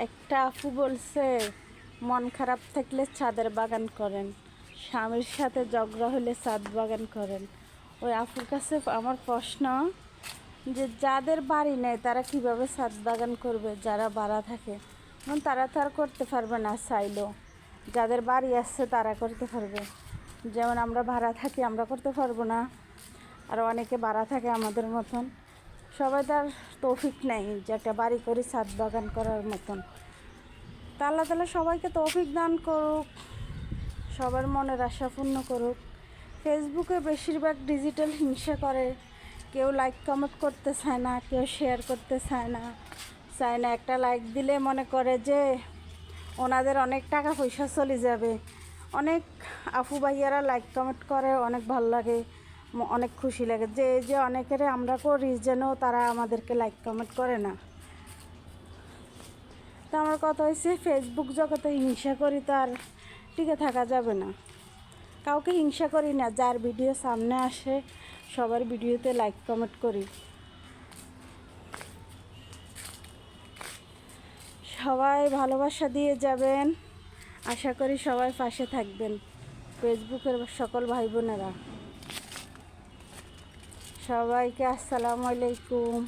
একটা আপু বলছে মন খারাপ থাকলে ছাদের বাগান করেন, স্বামীর সাথে ঝগড়া হলে ছাদ বাগান করেন। ওই আপুর কাছে আমার প্রশ্ন যে যাদের বাড়ি নেই তারা কিভাবে ছাদ বাগান করবে, যারা ভাড়া থাকে তারা তো আর করতে পারবে না চাইলেও। যাদের বাড়ি আছে তারা করতে পারবে, যেমন আমরা ভাড়া থাকি আমরা করতে পারবো না, আর অনেকে ভাড়া থাকে আমাদের মতন। সবাই তার তৌফিক নেই যে একটা বাড়ি করে ছাদ বাগান করার মতন। তা আল্লাহ তাআলা সবাইকে তৌফিক দান করুক, সবার মনের আশা পূর্ণ করুক। ফেসবুকে বেশিরভাগ ডিজিটাল হিংসা করে, কেউ লাইক কমেন্ট করতে চায় না, কেউ শেয়ার করতে চায় না। একটা লাইক দিলে মনে করে যে ওনাদের অনেক টাকা পয়সা চলে যাবে। অনেক আপু ভাইয়ারা লাইক কমেন্ট করে, অনেক ভালো লাগে, অনেক খুশি লাগে যে অনেকেরে আমরা করি যেন তারা আমাদেরকে লাইক কমেন্ট করে না। তো আমার কথা হয়েছে, ফেসবুক জগতে হিংসা করি তো আর টিকে থাকা যাবে না। কাউকে হিংসা করি না, যার ভিডিও সামনে আসে সবার ভিডিওতে লাইক কমেন্ট করি। সবাই ভালোবাসা দিয়ে যাবেন, আশা করি সবাই পাশে থাকবেন। ফেসবুকের সকল ভাই বোনেরা সবাইকে আসসালামু আলাইকুম।